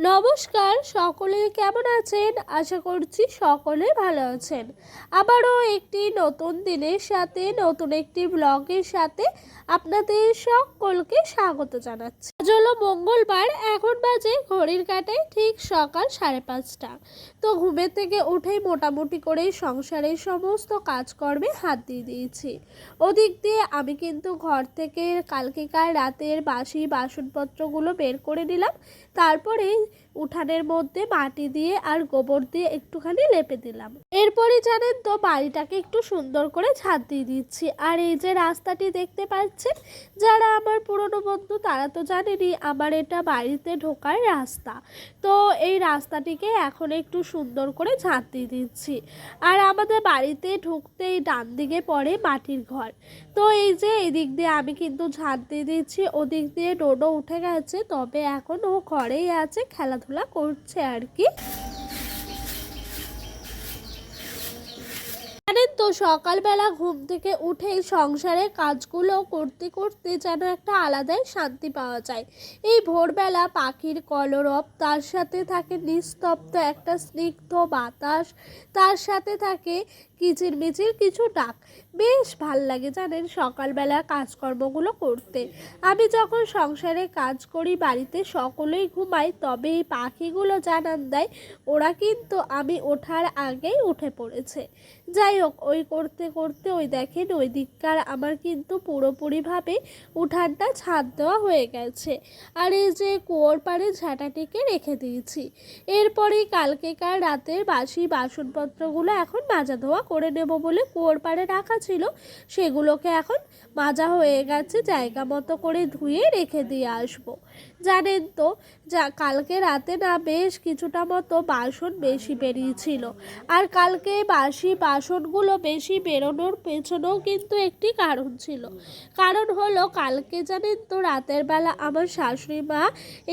নমস্কার, সকলে কেমন আছেন? আশা করছি সকলে ভালো আছেন। আবারও একটি নতুন দিনের সাথে নতুন একটি ব্লগের সাথে আপনাদের সকলকে স্বাগত জানাচ্ছি। আজ হলো মঙ্গলবার, এখন বাজে ঘড়ির কাঁটায় ঠিক সকাল 5:30। তো ঘুমের থেকে উঠেই মোটামুটি করে সংসারের সমস্ত কাজকর্মে হাত দিয়ে দিয়েছি। ওদিক দিয়ে আমি কিন্তু ঘর থেকে কালকেকার রাতের বাসি বাসনপত্রগুলো বের করে নিলাম। তারপরে উঠানের মধ্যে মাটি দিয়ে আর গোবর দিয়ে একটুখানি লেপে দিলাম। এরপরে জানেন তো বাড়িটাকে একটু সুন্দর করে ঝাঁট দিয়ে দিচ্ছি। আর এই যে রাস্তাটি দেখতে পাচ্ছেন, যারা আমার পুরনো বন্ধু তারা তো জানেনই আমার এটা বাড়িতে ঢোকার রাস্তা। তো এই রাস্তাটিকে এখন একটু সুন্দর করে ঝাঁট দিয়ে দিচ্ছি। আর আমাদের বাড়িতে ঢুকতেই ডান দিকে পড়ে মাটির ঘর। তো এই যে এদিক দিয়ে আমি কিন্তু ঝাঁট দিয়ে দিচ্ছি, ওদিক দিয়ে ডোডো উঠে গেছে, তবে এখন ও ঘরেই আছে, খেলাধুলা করছে আর কি। জানেন তো সকালবেলা ঘুম থেকে উঠেই সংসারের কাজগুলো করতে করতে যেন একটা আলাদাই শান্তি পাওয়া যায়। এই ভোরবেলা পাখির কলরব, তার সাথে থাকে নিস্তব্ধ একটা স্নিগ্ধ বাতাস, তার সাথে থাকে কিচিরমিচির কিছু ডাক। বেশ ভাল লাগে জানেন সকালবেলা কাজকর্মগুলো করতে। আমি যখন সংসারে কাজ করি, বাড়িতে সকলেই ঘুমায়, তবে এই পাখিগুলো জানান দেয় ওরা কিন্তু আমি ওঠার আগেই উঠে পড়েছে। যাই হোক, ওই করতে করতে ওই দেখেন ওই দিককার আমার কিন্তু পুরোপুরিভাবে উঠানটা ছাদ দেওয়া হয়ে গেছে। আর এই যে কুয়োর পাড়ে ঝাঁটাটিকে রেখে দিয়েছি। এরপরেই কালকেকার রাতের বাসি বাসনপত্রগুলো এখন মাজা ধোয়া করে নেব বলে কুয়োর পাড়ে রাখা ছিল, সেগুলোকে এখন মাজা হয়ে গেছে, জায়গা মতো করে ধুয়ে রেখে দিয়ে আসবো। জানেন তো কালকে রাতে না বেশ কিছুটা মতো বাসন বেশি বেরিয়েছিল। আর কালকে বাসি বাসনগুলো বেশি বেরোনোর পেছনেও কিন্তু একটি কারণ ছিল। কারণ হলো কালকে জানেন তো রাতের বেলা আমার শাশুড়ি মা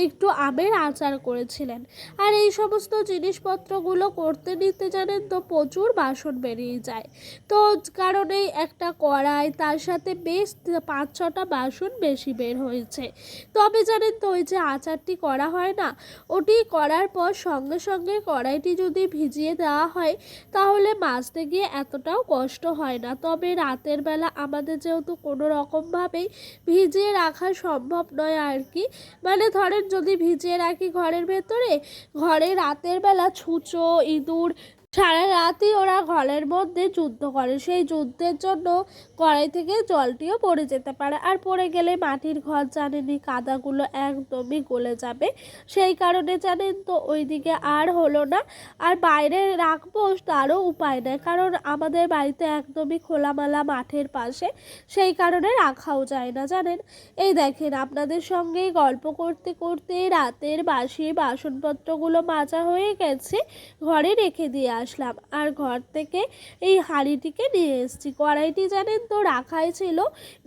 একটু আমের আচার করেছিলেন। আর এই সমস্ত জিনিসপত্রগুলো করতে নিতে জানেন তো প্রচুর বাসন বেরিয়ে যায়। তো কারণেই একটা কড়াই, তার সাথে বেশ 5-6টা বাসন বেশি বের হয়েছে। তবে জানেন তো ওই যে আচারটি করা হয় না, ওটি করার পর সঙ্গে সঙ্গে কড়াইটি যদি ভিজিয়ে দেওয়া হয় তাহলে মাজতে গিয়ে এতটাও কষ্ট হয় না। তবে রাতের বেলা আমাদের যেহেতু কোনো রকমভাবেই ভিজিয়ে রাখা সম্ভব নয় আর কি, মানে ধরেন যদি ভিজিয়ে রাখি ঘরের ভেতরে, ঘরে রাতের বেলা ছুঁচো ইঁদুর সারা রাতই ওরা ঘরের মধ্যে যুদ্ধ করে, সেই যুদ্ধের জন্য কড়াই থেকে জলটিও পড়ে যেতে পারে। আর পড়ে গেলে মাটির ঘর জানেনই কাদাগুলো একদমই গলে যাবে, সেই কারণে জানেন তো ওইদিকে আর হলো না। আর বাইরে রাখবো তারও উপায় নেই, কারণ আমাদের বাড়িতে একদমই খোলামেলা মাঠের পাশে, সেই কারণে রাখাও যায় না জানেন। এই দেখেন আপনাদের সঙ্গে গল্প করতে করতে রাতের বাসি বাসনপত্রগুলো মাজা হয়ে গেছে, ঘরে রেখে দিয়ে আসলাম। আর ঘর থেকে এই হাঁড়িটিকে নিয়ে এসেছি। কড়াইটি জানেন তো রাখাই ছিল,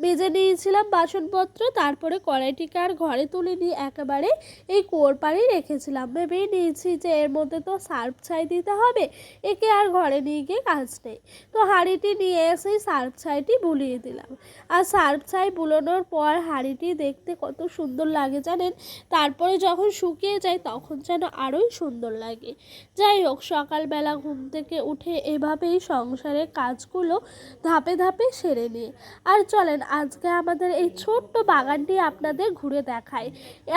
মেজে নিয়েছিলাম বাসনপত্র, তারপরে কড়াইটিকে আর ঘরে তুলে নিয়ে একেবারে এই কুয়োর পাড়েই রেখেছিলাম। ভেবেই নিয়েছি যে এর মধ্যে তো সার্ফ ছাই দিতে হবে, একে আর ঘরে নিয়ে গিয়ে কাজ নেই। তো হাঁড়িটি নিয়ে এসেই সার্ফ ছাইটি বুলিয়ে দিলাম। আর সার্ফ ছাই বুলানোর পর হাঁড়িটি দেখতে কত সুন্দর লাগে জানেন, তারপরে যখন শুকিয়ে যায় তখন যেন আরোই সুন্দর লাগে। যাই হোক, সকালবেলা ঘুম থেকে উঠে এভাবেই সংসারের কাজগুলো ধাপে ধাপে সেরে নিই। আর চলেন আজকে আমাদের এই ছোট্ট বাগানটি আপনাদের ঘুরে দেখায়।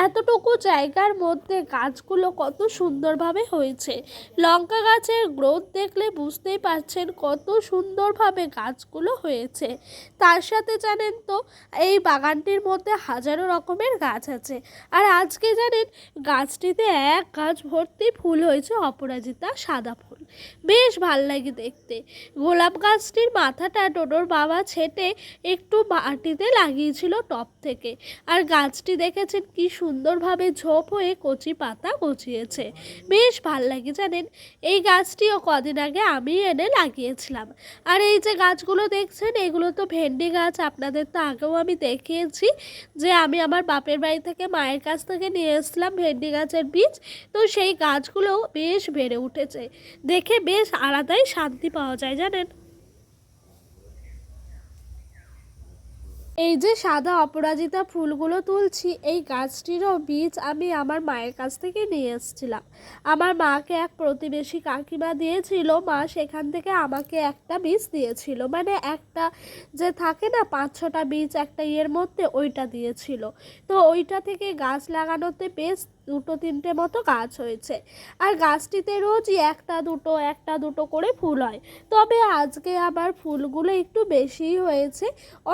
এতটুকু জায়গার মধ্যে গাছগুলো কত সুন্দরভাবে হয়েছে। লঙ্কা গাছের গ্রোথ দেখলে বুঝতেই পারছেন কত সুন্দরভাবে গাছগুলো হয়েছে। তার সাথে জানেন তো এই বাগানটির মধ্যে হাজারো রকমের গাছ আছে। আর আজকে জানেন গাছটিতে এক গাছ ভর্তি ফুল হয়েছে, অপরাজিতা সাদা ফুল, বেশ ভাল লাগে দেখতে। গোলাপ গাছটির মাথাটা ডোডোর বাবা ছেটে একটু মাটিতে লাগিয়েছিল টব থেকে। আর গাছটি দেখেছেন কি সুন্দরভাবে ঝোপ হয়ে কচি পাতা গজিয়েছে, বেশ ভাল লাগে জানেন। এই গাছটিও কদিন আগে আমি এনে লাগিয়েছিলাম। আর এই যে গাছগুলো দেখছেন এগুলো তো ভেন্ডি গাছ, আপনাদের তো আগেও আমি দেখিয়েছি যে আমি আমার বাপের বাড়ি থেকে মায়ের কাছ থেকে নিয়ে এসেছিলাম ভেন্ডি গাছের বীজ। তো সেই গাছগুলো বেশ বেড়ে উঠেছে, দেখে বেশ আলাদাই শান্তি পাওয়া যায় জানেন। এই যে সাদা অপরাজিতা ফুলগুলো তুলছি, এই গাছটিরও বীজ আমি আমার মায়ের কাছ থেকে নিয়ে এসেছিলাম। আমার মাকে এক প্রতিবেশী কাকিমা দিয়েছিল, মা সেখান থেকে আমাকে একটা বীজ দিয়েছিল, মানে একটা যে থাকে না 5-6টা বীজ একটা ইয়ের মধ্যে, ওইটা দিয়েছিল। তো ওইটা থেকে গাছ লাগানোতে বেশ 2-3টে মতো গাছ হয়েছে। আর গাছটিতে রোজই একটা দুটো করে ফুল হয়। তবে আজকে আবার ফুলগুলো একটু বেশিই হয়েছে,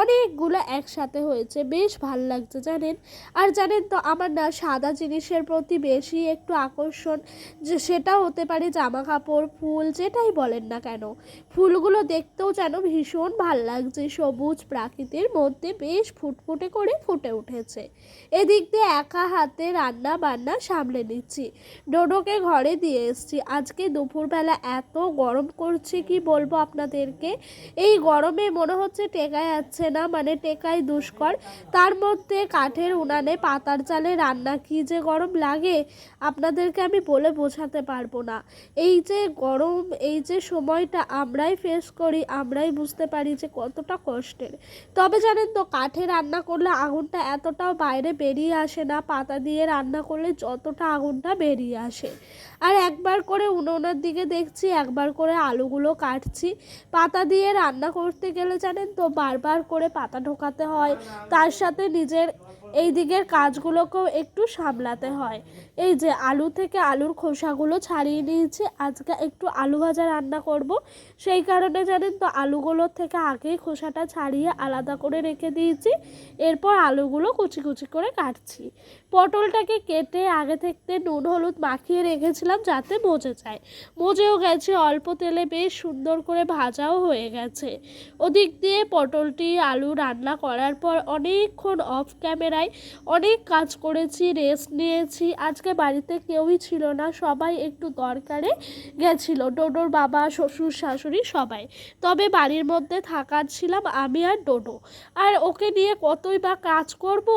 অনেকগুলো একসাথে হয়েছে, বেশ ভাল লাগছে জানেন। আর জানেন তো আমার না সাদা জিনিসের প্রতি বেশি একটু আকর্ষণ, যে সেটা হতে পারে জামা কাপড়, ফুল, যেটাই বলেন না কেন। ফুলগুলো দেখতেও যেন ভীষণ ভাল লাগছে, সবুজ প্রাকৃতির মধ্যে বেশ ফুটফুটে করে ফুটে উঠেছে। এদিক দিয়ে একা হাতে রান্না বান্না সামলে নিচ্ছি, ডোডোকে ঘরে দিয়ে এসছি। আজকে দুপুরবেলা এত গরম করছে কি বলবো আপনাদেরকে, এই গরমে মনে হচ্ছে টেকা যাচ্ছে না, মানে টেকাই দুষ্কর। তার মধ্যে কাঠের উনানে পাতার চালে রান্না, কি যে গরম লাগে আপনাদেরকে আমি বলে বোঝাতে পারবো না। এই যে গরম, এই যে সময়টা আমরাই ফেস করি, আমরাই বুঝতে পারি যে কতটা কষ্টের। তবে জানেন তো কাঠে রান্না করলে আগুনটা এতটাও বাইরে বেরিয়ে আসে না, পাতা দিয়ে রান্না করলে যতটা আগুনটা বেরিয়ে আসে। আর একবার করে উনুনের দিকে দেখছি, একবার করে আলুগুলো কাটছি। পাতা দিয়ে রান্না করতে গেলে জানেন তো বারবার করে পাতা ঢোকাতে হয়, তার সাথে নিজের এই দিকের কাজগুলোকেও একটু সামলাতে হয়। এই যে আলু থেকে আলুর খোসাগুলো ছাড়িয়ে নিয়েছি, আজকে একটু আলু ভাজা রান্না করব, সেই কারণে জানেন তো আলুগুলোর থেকে আগেই খোসাটা ছাড়িয়ে আলাদা করে রেখে দিয়েছি। এরপর আলুগুলো কুচি কুচি করে কাটছি। পটলটাকে কেটে আগে থেকে নুন হলুদ মাখিয়ে রেখেছিলাম যাতে মজে যায়, মজেও গেছে, অল্প তেলে বেশ সুন্দর করে ভাজাও হয়ে গেছে। ওদিক দিয়ে পটলটি আলু রান্না করার পর অনেকক্ষণ অফ ক্যামেরায় অনেক কাজ করেছি, রেস্ট নিয়েছি। আজকে বাড়িতে কেউই ছিল না, সবাই একটু দরকারে গেছিল, ডোডোর বাবা, শ্বশুর, শাশুড়ি সবাই। তবে বাড়ির মধ্যে থাকার ছিলাম আমি আর ডোডো। আর ওকে নিয়ে কতই বা কাজ করব,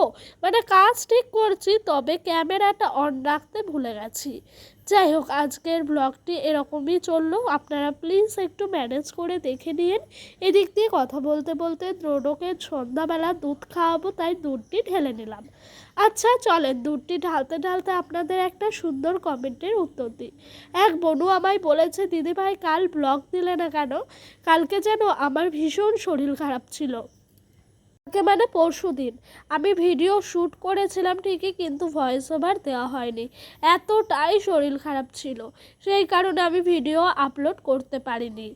মানে কাজ ঠিক করছি, তবে ক্যামেরাটা অন রাখতে ভুলে গেছি। যাই হোক, আজকের ব্লগটি এরকমই চললো, আপনারা প্লিজ একটু ম্যানেজ করে দেখে নিন। এদিক দিয়ে কথা বলতে বলতে ডোডোকে সন্ধ্যাবেলা দুধ খাওয়াবো, তাই দুধটি ঢেলে নিলাম। আচ্ছা চলেন, দুধটি ঢালতে ঢালতে আপনাদের একটা সুন্দর কমেন্টের উত্তর দিই। এক বোনু আমায় বলেছে, দিদিভাই কাল ব্লগ দিলে না কেন? কালকে যেন আমার ভীষণ শরীর খারাপ ছিল। মানে পরশুদিন আমি ভিডিও শ্যুট করেছিলাম ঠিকই, কিন্তু ভয়েস ওভার দেওয়া হয়নি, এতটাই শরীর খারাপ ছিল, সেই কারণে আমি ভিডিও আপলোড করতে পারিনি।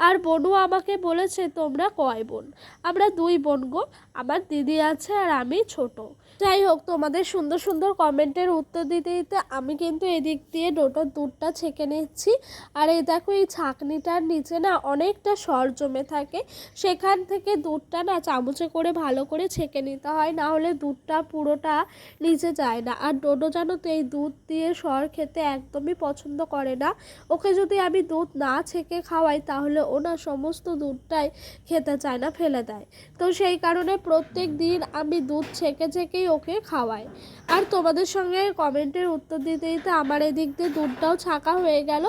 আর বোনু আমাকে বলেছে, তোমরা কয় বোন? আমরা 2 বোন গো, আমার দিদি আছে আর আমি ছোট। যাই হোক, তোমাদের সুন্দর সুন্দর কমেন্টের উত্তর দিতে দিতে আমি কিন্তু এদিক দিয়ে ডোটোর দুধটা ছেঁকে নিচ্ছি। আর এই দেখো, এই ছাঁকনিটার নিচে না অনেকটা সর জমে থাকে, সেখান থেকে দুধটা না চামচে করে ভালো করে ছেঁকে নিতে হয়, না হলে দুধটা পুরোটা নিচে যায় না। আর ডোডো জানো তো এই দুধ দিয়ে সর খেতে একদমই পছন্দ করে না, ওকে যদি আমি দুধ না ছেঁকে খাওয়াই তাহলে ও না সমস্ত দুধটাই খেতে চায় না, ফেলে দেয়। তো সেই কারণে প্রত্যেক দিন আমি দুধ ছেঁকে ছেঁকেই ওকে খাওয়াই। আর তোমাদের সঙ্গে কমেন্টের উত্তর দিতে দিতে আমার এদিক দিয়ে দুধটাও ছাঁকা হয়ে গেল।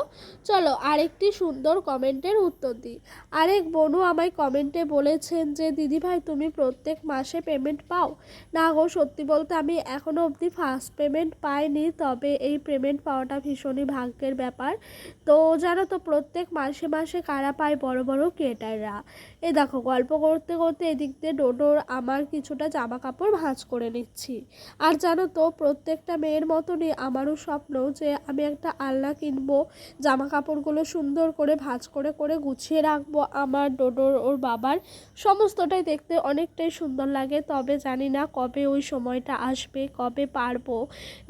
চলো আরেকটি সুন্দর কমেন্টের উত্তর দিই। আরেক বোনু আমায় কমেন্টে বলেছেন যে, দিদিভাই তুমি প্রত্যেক মাসে পেমেন্ট পাও? না গো, সত্যি বলতে আমি এখনও অবধি ফার্স্ট পেমেন্ট পাইনি, তবে এই পেমেন্ট পাওয়াটা ভীষণই ভাগ্যের ব্যাপার। তো জানো তো প্রত্যেক মাসে মাসে কারা পায়? বড় বড় ক্রিয়েটাররা। এই দেখো, গল্প করতে করতে এদিক দিয়ে ডোডোর আমার কিছুটা জামা কাপড় ভাঁজ করে নিচ্ছি। আর জানো তো প্রত্যেকটা মেয়ের মতনই আমারও স্বপ্ন যে আমি একটা আলনা কিনবো, জামা কাপড়গুলো সুন্দর করে ভাঁজ করে করে গুছিয়ে রাখবো। আমার ডোডোর, ওর বাবার সমস্তটাই দেখতে অনেকটাই সুন্দর লাগে, তবে জানি না কবে ওই সময়টা আসবে, কবে পারবো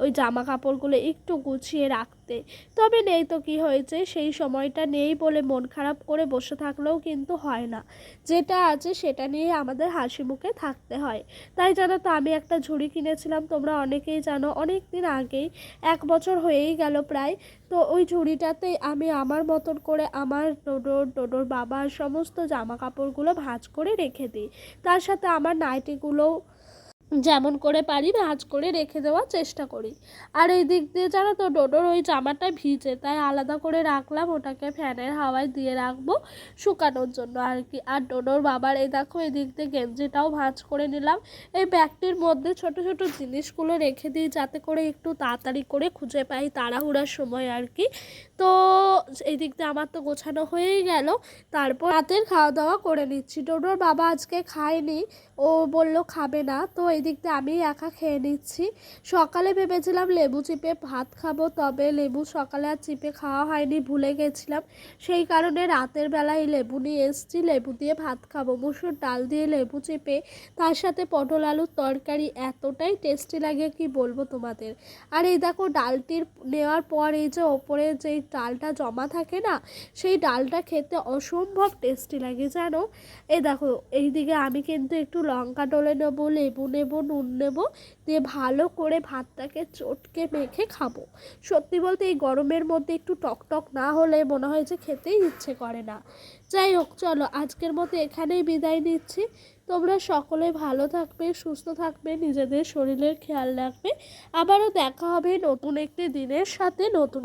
ওই জামা কাপড়গুলো একটু গুছিয়ে রাখতে। তবে নেই তো কি হয়েছে, সেই সময়টা নেই বলে মন খারাপ করে বসে থাকলেও কিন্তু হয় না, যেটা আছে সেটা নিয়ে আমাদের হাসি মুখে থাকতে হয়। তাই জানো তো আমি একটা ঝুড়ি কিনেছিলাম, তোমরা অনেকেই জানো, অনেক দিন আগেই, 1 বছর হয়েই গেল প্রায়। তো ওই ঝুড়িটাতেই আমি আমার মতন করে আমার ডোডোর বাবার সমস্ত জামা কাপড়গুলো ভাঁজ করে রেখে দিই, তার সাথে আমার নাইটিগুলোও যেমন করে পারি ভাঁজ করে রেখে দেওয়ার চেষ্টা করি। আর এই দিক দিয়ে জানো তো ডোডোর ওই জামাটা ভিজে, তাই আলাদা করে রাখলাম, ওটাকে ফ্যানের হাওয়ায় দিয়ে রাখবো শুকানোর জন্য আর কি। আর ডোডোর বাবার এই দেখো এই দিক দিয়ে গেঞ্জিটাও ভাঁজ করে নিলাম। এই ব্যাগটির মধ্যে ছোট ছোট জিনিসগুলো রেখে দিই যাতে করে একটু তাড়াতাড়ি করে খুঁজে পাই তাড়াহুড়ার সময় আর কি। তো এই দিক দিয়ে আমার তো গোছানো হয়েই গেল। তারপর রাতের খাওয়া দাওয়া করে নিচ্ছি। ডোডোর বাবা আজকে খায়নি, ও বলল খাবে না, তো এই দিক দিয়ে আমি একা খেয়ে নিচ্ছি। সকালে ভেবেছিলাম লেবু চিপে ভাত খাবো, তবে লেবু সকালে আর চিপে খাওয়া হয়নি, ভুলে গেছিলাম। সেই কারণে রাতের বেলায় লেবু নিয়ে এসেছি, লেবু দিয়ে ভাত খাবো। মুসুর ডাল দিয়ে লেবু চিপে তার সাথে পটল আলুর তরকারি এতটাই টেস্টি লাগে কি বলবো তোমাদের। আর এই দেখো ডালটির নেওয়ার পর এই যে ওপরে যেই ডালটা জমা থাকে না, সেই ডালটা খেতে অসম্ভব টেস্টি লাগে জানো। এই দেখো এইদিকে আমি কিন্তু একটু লঙ্কা ডলে নেবো, লেবু নেবো, নুন নেবো, দিয়ে ভালো করে ভাতটাকে চটকে মেখে খাবো। সত্যি বলতে এই গরমের মধ্যে একটু টক টক না হলে মনে হয় যে খেতেই ইচ্ছে করে না। যাই হোক চলো আজকের মতো এখানেই বিদায় নিচ্ছি। তোমরা সকলে ভালো থাকবে, সুস্থ থাকবে, নিজেদের শরীরের খেয়াল রাখবে। আবারও দেখা হবে নতুন একটি দিনের সাথে, নতুন